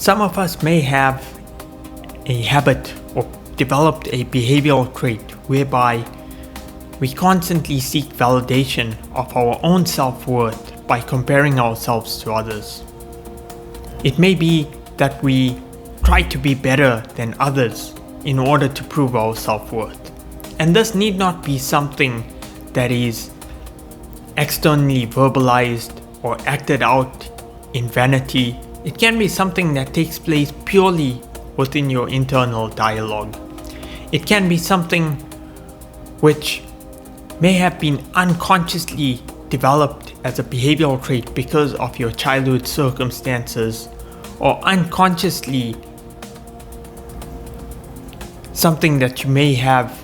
Some of us may have a habit or developed a behavioral trait whereby we constantly seek validation of our own self-worth by comparing ourselves to others. It may be that we try to be better than others in order to prove our self-worth. And this need not be something that is externally verbalized or acted out in vanity. It can be something that takes place purely within your internal dialogue. It can be something which may have been unconsciously developed as a behavioral trait because of your childhood circumstances, or unconsciously something that you may have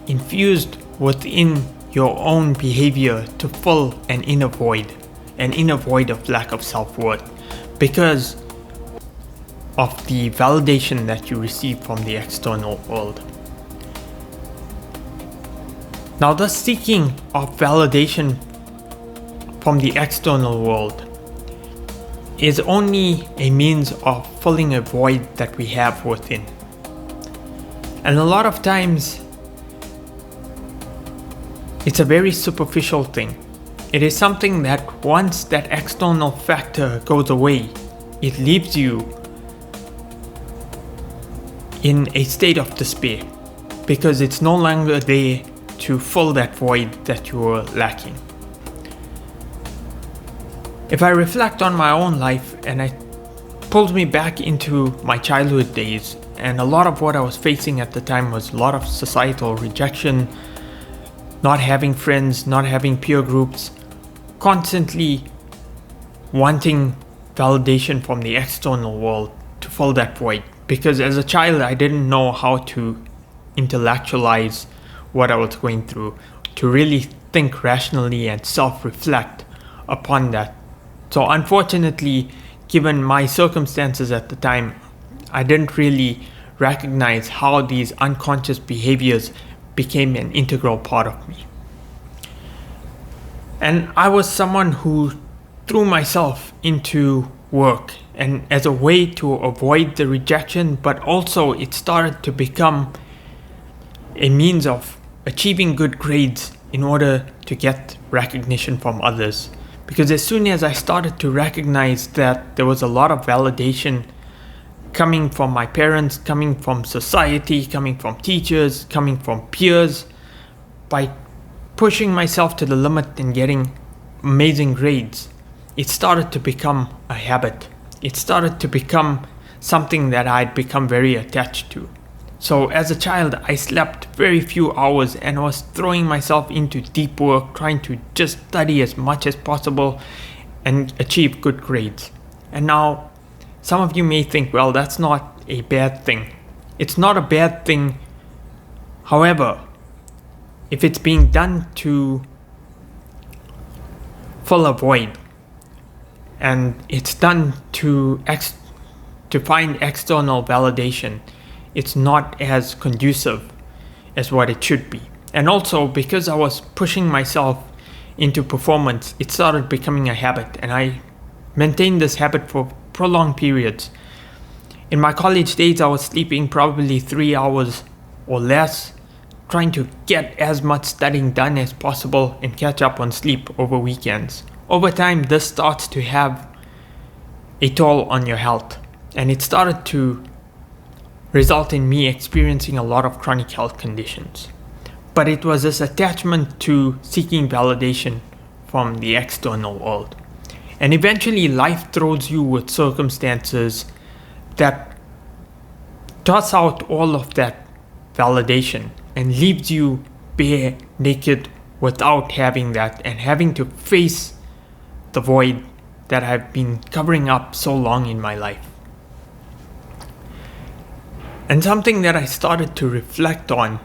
infused within your own behavior to fill an inner void of lack of self-worth because of the validation that you receive from the external world. Now, the seeking of validation from the external world is only a means of filling a void that we have within. And a lot of times, it's a very superficial thing. It is something that once that external factor goes away, it leaves you in a state of despair because it's no longer there to fill that void that you were lacking. If I reflect on my own life and it pulls me back into my childhood days, and a lot of what I was facing at the time was a lot of societal rejection, not having friends, not having peer groups, constantly wanting validation from the external world to fill that void. Because as a child, I didn't know how to intellectualize what I was going through, to really think rationally and self-reflect upon that. So unfortunately, given my circumstances at the time, I didn't really recognize how these unconscious behaviors became an integral part of me. And I was someone who threw myself into work, and as a way to avoid the rejection, but also it started to become a means of achieving good grades in order to get recognition from others. Because as soon as I started to recognize that there was a lot of validation coming from my parents, coming from society, coming from teachers, coming from peers, by pushing myself to the limit and getting amazing grades, it started to become a habit. It started to become something that I'd become very attached to. So as a child, I slept very few hours and was throwing myself into deep work, trying to just study as much as possible and achieve good grades. And now, some of you may think, well, that's not a bad thing. It's not a bad thing. However, if it's being done to fill a void, and it's done to find external validation, it's not as conducive as what it should be. And also, because I was pushing myself into performance, it started becoming a habit, and I maintained this habit for prolonged periods. In my college days, I was sleeping probably 3 hours or less, trying to get as much studying done as possible and catch up on sleep over weekends. Over time, this starts to have a toll on your health, and it started to result in me experiencing a lot of chronic health conditions. But it was this attachment to seeking validation from the external world. And eventually life throws you with circumstances that toss out all of that validation and leaves you bare, naked, without having that, and having to face the void that I've been covering up so long in my life. And something that I started to reflect on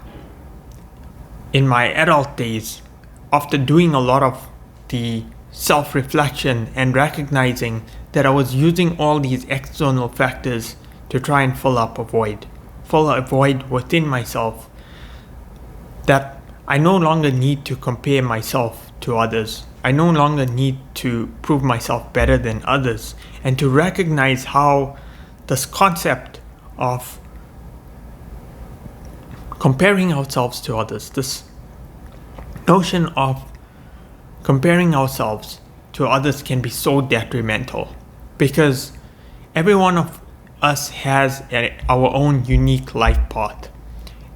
in my adult days, after doing a lot of the self-reflection and recognizing that I was using all these external factors to try and fill a void within myself, that I no longer need to compare myself to others. I no longer need to prove myself better than others, and to recognize how this concept of comparing ourselves to others, this notion of comparing ourselves to others can be so detrimental, because every one of us has our own unique life path.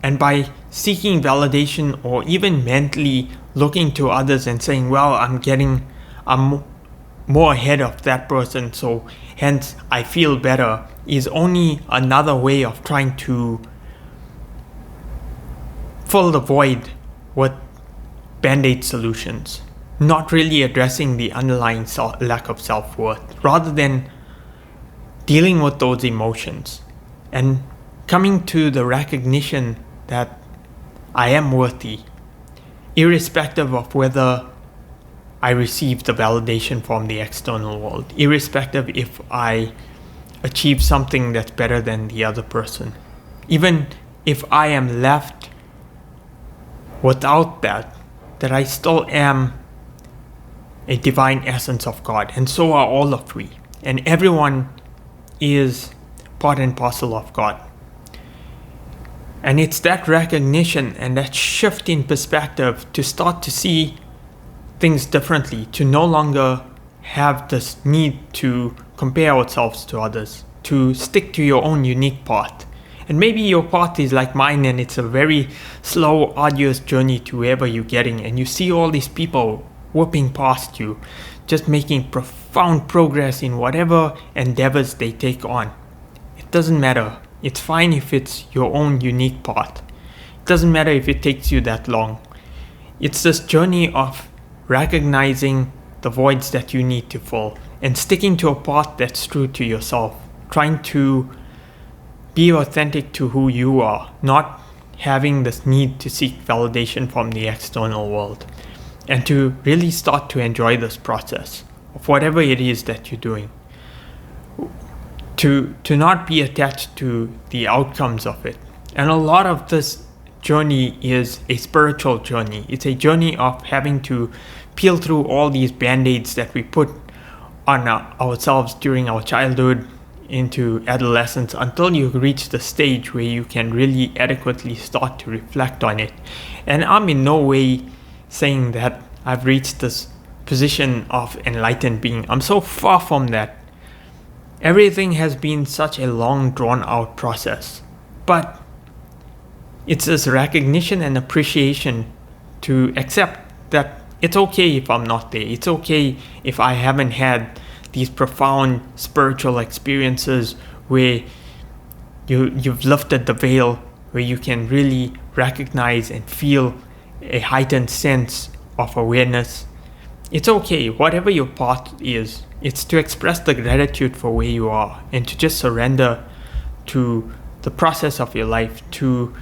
And by seeking validation or even mentally looking to others and saying, well, I'm more ahead of that person, so hence I feel better, is only another way of trying to fill the void with band-aid solutions, not really addressing the underlying lack of self-worth, rather than dealing with those emotions and coming to the recognition that I am worthy, irrespective of whether I receive the validation from the external world, irrespective if I achieve something that's better than the other person. Even if I am left without that I still am a divine essence of God, and so are all of we. And everyone is part and parcel of God. And it's that recognition and that shift in perspective to start to see things differently, to no longer have this need to compare ourselves to others, to stick to your own unique path. And maybe your path is like mine and it's a very slow, arduous journey to wherever you're getting, and you see all these people whooping past you, just making profound progress in whatever endeavors they take on. It doesn't matter. It's fine if it's your own unique path. It doesn't matter if it takes you that long. It's this journey of recognizing the voids that you need to fill and sticking to a path that's true to yourself, trying to be authentic to who you are, not having this need to seek validation from the external world, and to really start to enjoy this process of whatever it is that you're doing. To not be attached to the outcomes of it. And a lot of this journey is a spiritual journey. It's a journey of having to peel through all these band-aids that we put on ourselves during our childhood into adolescence, until you reach the stage where you can really adequately start to reflect on it. And I'm in no way saying that I've reached this position of enlightened being. I'm so far from that. Everything has been such a long, drawn-out process. But it's this recognition and appreciation to accept that it's okay if I'm not there. It's okay if I haven't had these profound spiritual experiences where you've lifted the veil, where you can really recognize and feel a heightened sense of awareness. It's okay, whatever your path is. It's to express the gratitude for where you are and to just surrender to the process of your life, to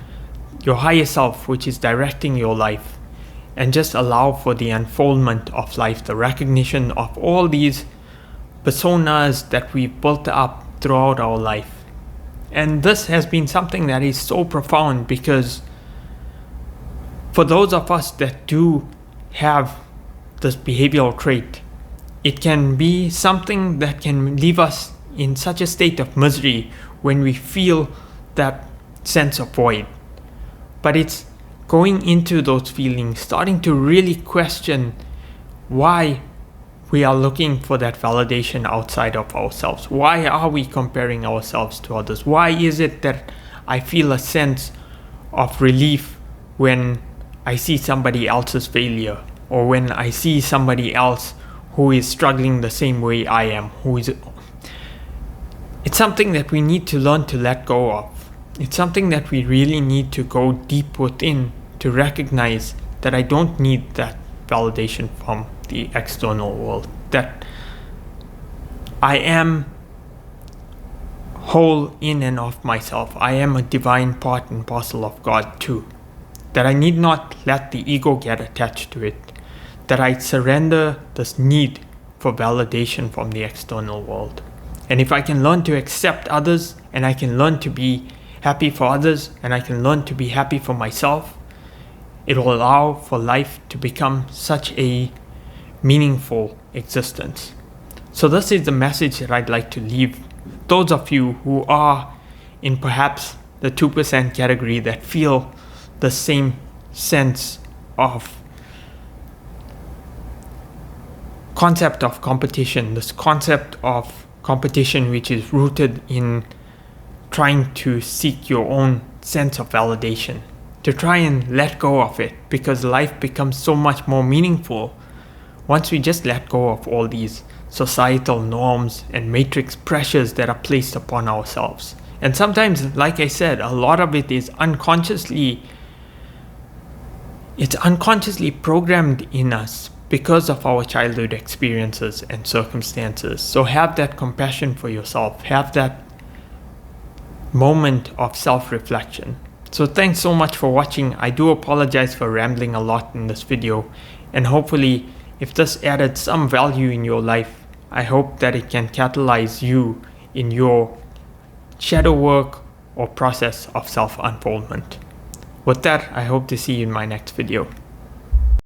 your higher self, which is directing your life, and just allow for the unfoldment of life, the recognition of all these personas that we've built up throughout our life. And this has been something that is so profound, because for those of us that do have this behavioral trait, it can be something that can leave us in such a state of misery when we feel that sense of void. But it's going into those feelings, starting to really question why we are looking for that validation outside of ourselves. Why are we comparing ourselves to others? Why is it that I feel a sense of relief when I see somebody else's failure, or when I see somebody else who is struggling the same way I am? It's something that we need to learn to let go of. It's something that we really need to go deep within to recognize that I don't need that validation from the external world, that I am whole in and of myself. I am a divine part and parcel of God too, that I need not let the ego get attached to it, that I surrender this need for validation from the external world. And if I can learn to accept others, and I can learn to be happy for others, and I can learn to be happy for myself, it will allow for life to become such a meaningful existence. So this is the message that I'd like to leave those of you who are in perhaps the 2% category that feel the same sense of concept of competition, this concept of competition which is rooted in trying to seek your own sense of validation, to try and let go of it, because life becomes so much more meaningful once we just let go of all these societal norms and matrix pressures that are placed upon ourselves. And sometimes, like I said, a lot of it is unconsciously programmed in us because of our childhood experiences and circumstances. So have that compassion for yourself, have that moment of self-reflection. So thanks so much for watching. I do apologize for rambling a lot in this video, and hopefully if this added some value in your life, I hope that it can catalyze you in your shadow work or process of self-unfoldment. With that, I hope to see you in my next video.